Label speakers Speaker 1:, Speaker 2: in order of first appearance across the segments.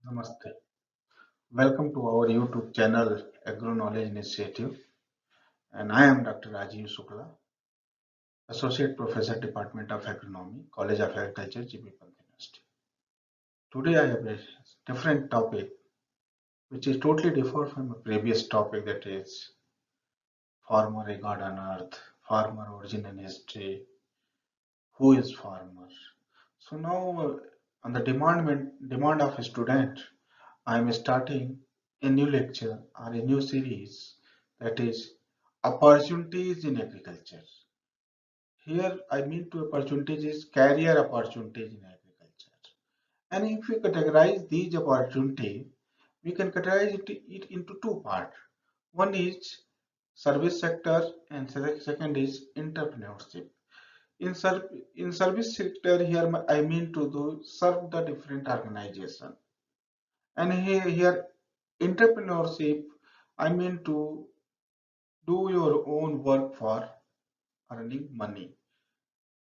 Speaker 1: Namaste. Welcome to our YouTube channel Agro Knowledge Initiative, and I am Dr. Rajiv Shukla, Associate Professor, Department of Agronomy, College of Agriculture, GP Pant University. Today I have a different topic which is totally different from the previous topic, that is farmer a god on earth, farmer origin and history, who is farmer. So now on the demand of a student, I am starting a new lecture or a new series, that is opportunities in agriculture. Here I mean to opportunities is career opportunities in agriculture. And if we categorize these opportunities, we can categorize it into two parts. One is service sector and second is entrepreneurship. In service sector, here I mean to serve the different organization. And here entrepreneurship, I mean to do your own work for earning money.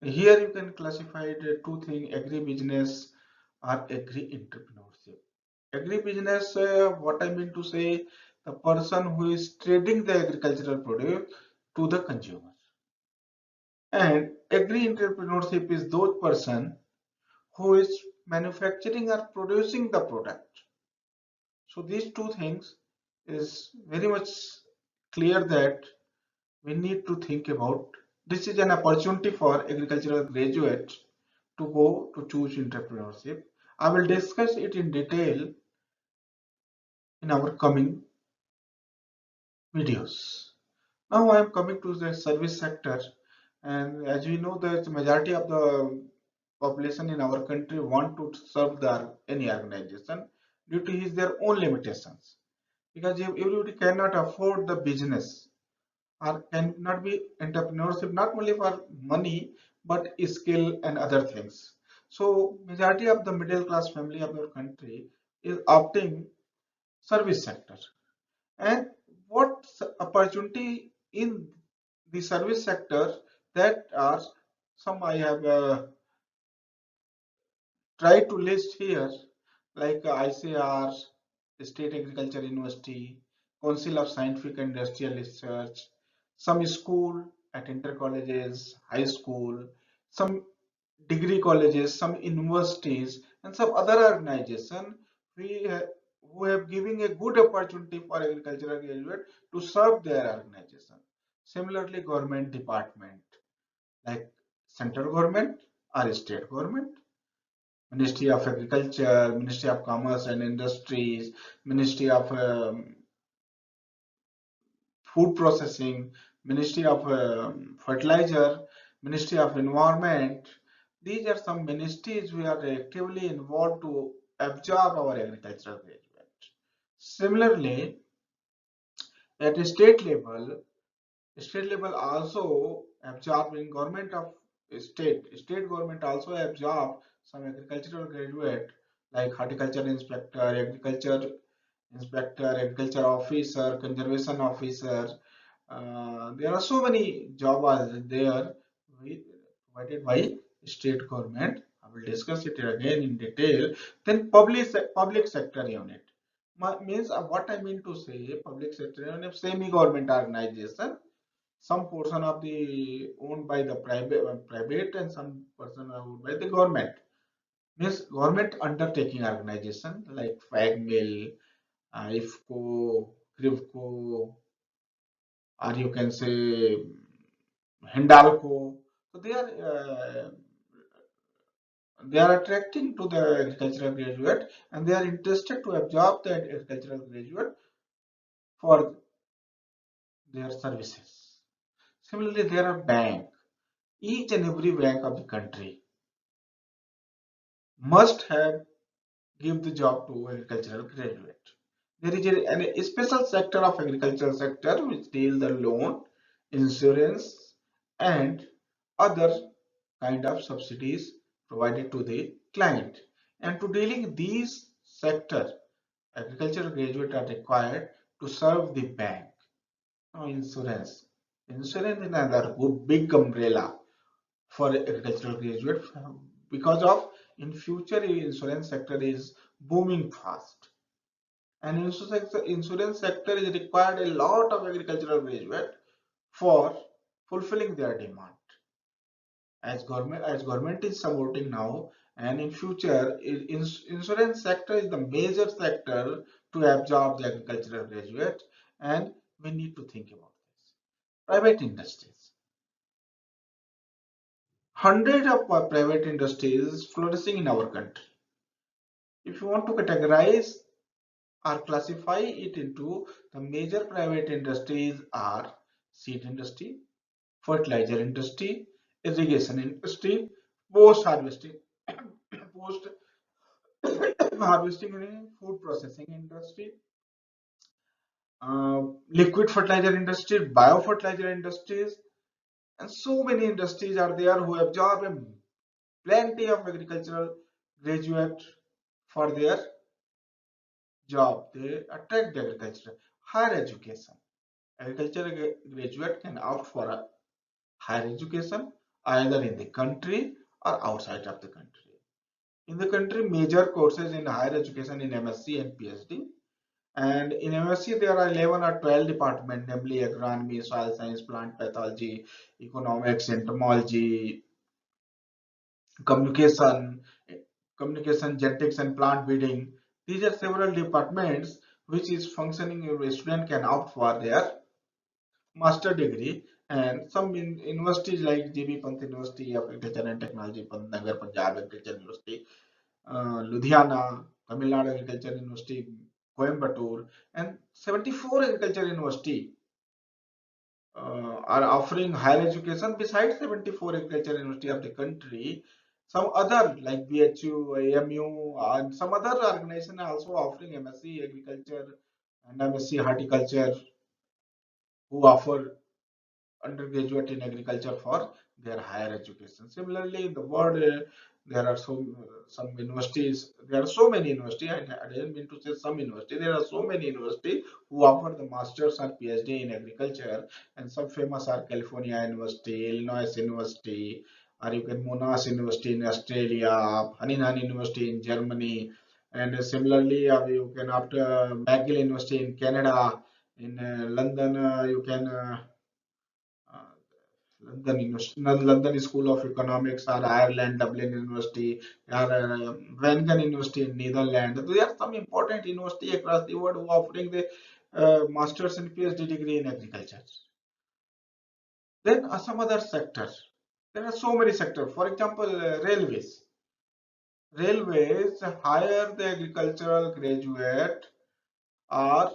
Speaker 1: Here you can classify the two things: agri-business or agri-entrepreneurship. Agri-business, what I mean to say, the person who is trading the agricultural produce to the consumer. And agri-entrepreneurship is those person who is manufacturing or producing the product. So these two things is very much clear that we need to think about. This is an opportunity for agricultural graduates to go to choose entrepreneurship. I will discuss it in detail in our coming videos. Now I am coming to the service sector, and as we know that the majority of the population in our country want to serve any organization due to their own limitations, because everybody cannot afford the business or cannot be entrepreneurship, not only for money but skill and other things. So majority of the middle class family of our country is opting service sector. And what opportunity in the service sector, that are some I have tried to list here, like ICAR, State Agriculture University, Council of Scientific and Industrial Research, some school at inter colleges, high school, some degree colleges, some universities, and some other organization who have given a good opportunity for agricultural graduate to serve their organization. Similarly, government department like central government or state government, Ministry of Agriculture, Ministry of Commerce and Industries, Ministry of Food Processing, Ministry of Fertilizer, Ministry of Environment. These are some ministries we are actively involved to absorb our agricultural graduate. Similarly, at state level also absorbing government of state government also absorb some agricultural graduate like horticulture inspector, agriculture officer, conservation officer. There are so many jobs there provided by state government. I will discuss it again in detail. Then public sector unit means what I mean to say, public sector unit, semi-government organization. Some portion of the owned by the private and some portion are owned by the government. Means government undertaking organization like FAG mill, IFCO, CRIVCO, or you can say Hindalco. So they are attracting to the agricultural graduate, and they are interested to absorb the agricultural graduate for their services. Similarly, there are bank. Each and every bank of the country must have give the job to agricultural graduate. There is a special sector of agricultural sector which deal the loan, insurance, and other kind of subsidies provided to the client. And to dealing these sector, agricultural graduate are required to serve the bank. Now, insurance. Insurance is another big umbrella for agricultural graduate, because of in future insurance sector is booming fast. And insurance sector is required a lot of agricultural graduate for fulfilling their demand. As government is supporting now, and in future, insurance sector is the major sector to absorb the agricultural graduate, and we need to think about this. Private industries. Hundreds of private industries flourishing in our country. If you want to categorize or classify it into the major private industries are seed industry, fertilizer industry, irrigation industry, post harvesting, post harvesting and food processing industry, liquid fertilizer industry, biofertilizer industries, and so many industries are there who absorb a plenty of agricultural graduate for their job. They attract the agriculture. Higher education. Agricultural graduate can opt for a higher education either in the country or outside of the country. In the country, major courses in higher education in MSc and PhD. And in MSc, there are 11 or 12 departments, namely agronomy, soil science, plant pathology, economics, entomology, communication, genetics, and plant breeding. These are several departments which is functioning. A student can opt for their master degree, and some universities like GB Pant University of Agriculture and Technology, Pantnagar, Punjab Agriculture University, Ludhiana, Tamil Nadu Agriculture University, Coimbatore, and 74 Agriculture University are offering higher education besides 74 Agriculture University of the country. Some other like BHU, AMU, and some other organization are also offering MSc Agriculture and MSc Horticulture, who offer undergraduate in agriculture for their higher education. Similarly, in the world, there are some universities. There are so many universities. I didn't mean to say some university. There are so many universities who offer the masters or PhD in agriculture, and some famous are California University, Illinois University, or you can Monash University in Australia, Haninan University in Germany, and similarly, you can after McGill University in Canada. In London, you can uh, London School of Economics, or Ireland, Dublin University, or Wageningen University in Netherlands. There are some important universities across the world who are offering the master's and PhD degree in agriculture. Then some other sectors. There are so many sectors. For example, railways. Railways hire the agricultural graduate or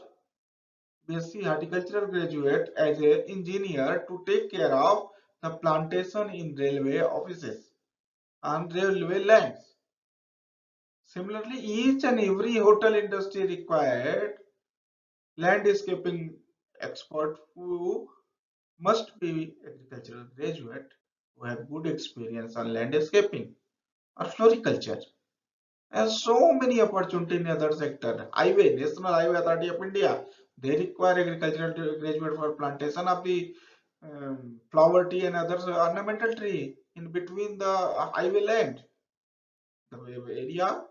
Speaker 1: BSc horticultural graduate as an engineer to take care of the plantation in railway offices and railway lands. Similarly, each and every hotel industry required landscaping expert who must be agricultural graduate who have good experience on landscaping or floriculture. And so many opportunity in other sector. Highway, National Highway Authority of India, they require agricultural graduate for plantation of the flower tree and other ornamental tree in between the highway land. The area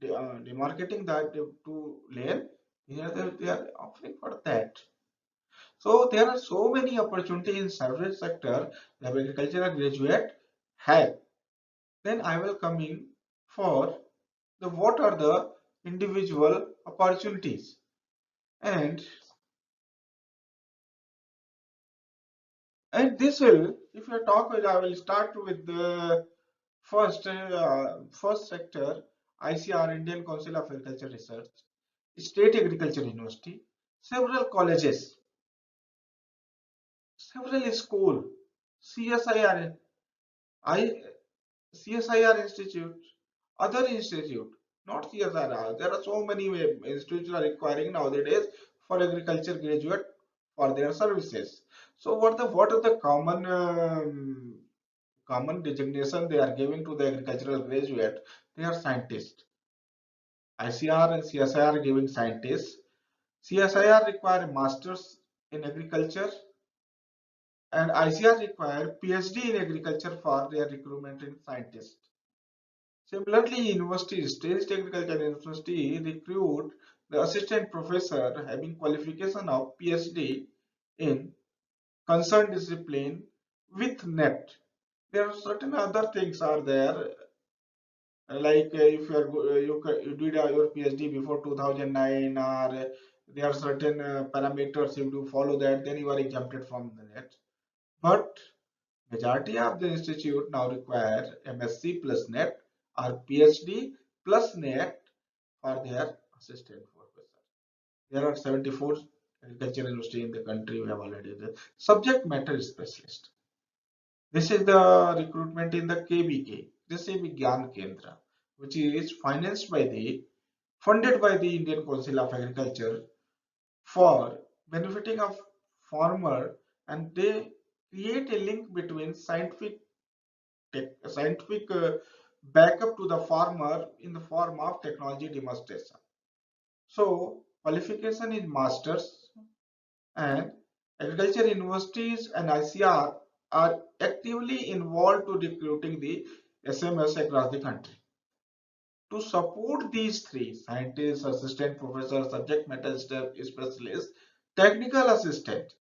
Speaker 1: demarcating that to lane, here they are offering for that. So there are so many opportunities in service sector that agricultural graduate have. Then I will come in for the what are the individual opportunities, and this will, if you talk with, I will start with the first sector, ICR, Indian Council of Agriculture Research, State Agriculture University, several colleges, several school, CSIR, I, CSIR Institute, other institute, not CSIR. There are so many institutes are requiring nowadays for agriculture graduate for their services. So what are the common designation they are giving to the agricultural graduate? They are scientists. ICR and CSIR are giving scientists. CSIR require masters in agriculture, and ICR require PhD in agriculture for their recruitment in scientists. Similarly, universities, state agriculture university recruit the assistant professor having qualification of PhD in concerned discipline with net. There are certain other things are there, like if you are you did your PhD before 2009, or there are certain parameters. If you follow that, then you are exempted from the net. But majority of the institute now require MSc plus net or PhD plus net for their assistant professor. There are 74 agriculture university in the country. We have already the subject matter specialist. This is the recruitment in the KBK, Krishi Vigyan Kendra, which is financed by funded by the Indian Council of Agriculture for benefiting of farmer, and they create a link between scientific backup to the farmer in the form of technology demonstration. So qualification is masters, and agriculture universities and ICR are actively involved to recruiting the SMS across the country. To support these three, scientists, assistant professor, subject matter specialist, technical assistant,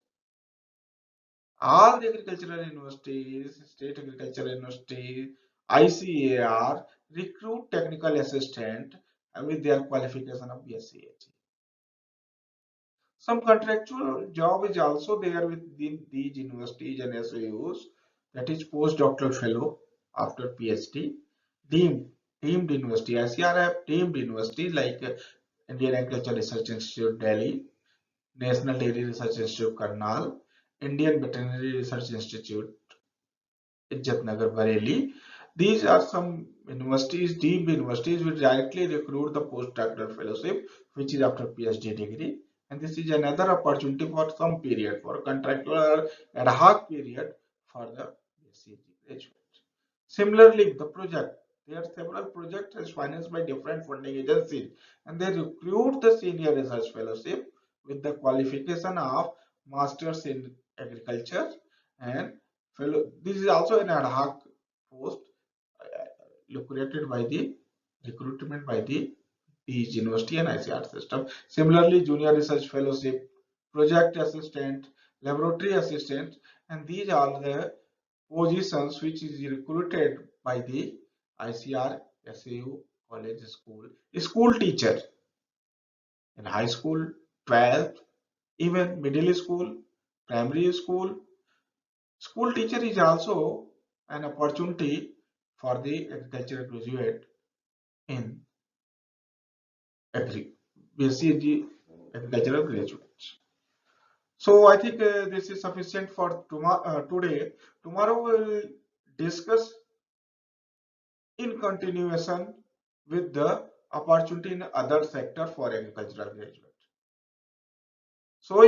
Speaker 1: all the agricultural universities, state agricultural universities, ICAR recruit technical assistant with their qualification of BSc. Some contractual job is also there within these universities and SAUs, that is postdoctoral fellow after PhD, deemed deemed university. ICR have deemed universities like Indian Agriculture Research Institute Delhi, National Dairy Research Institute Karnal, Indian Veterinary Research Institute Nagar Bareilly. These are some universities, deemed universities, which directly recruit the postdoctoral fellowship, which is after PhD degree. And this is another opportunity for some period, for contractual or ad hoc period for the BSc graduate. Similarly, the project, there are several projects as financed by different funding agencies, and they recruit the senior research fellowship with the qualification of masters in agriculture and fellow. This is also an ad hoc post lucrated by the recruitment by these university and ICR system. Similarly, junior research fellowship, project assistant, laboratory assistant, and these are the positions which is recruited by the ICR, SAU, college, school teacher in high school, 12th, even middle school, primary school. School teacher is also an opportunity for the agriculture graduate in agri, BSc agricultural graduates. So I think this is sufficient for today. Tomorrow we will discuss in continuation with the opportunity in other sector for agricultural graduate. So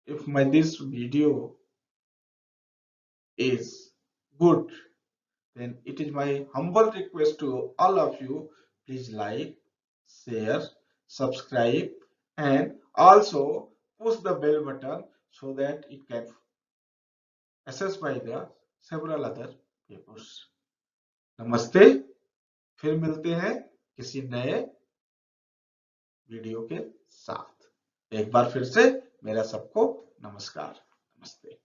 Speaker 1: if my this video is good, then it is my humble request to all of you, please like, share, subscribe, and also push the bell button so that it can access by the several other papers. नमस्ते, फिर मिलते हैं किसी नए video के साथ। एक बार फिर से मेरा सबको नमस्कार, नमस्ते।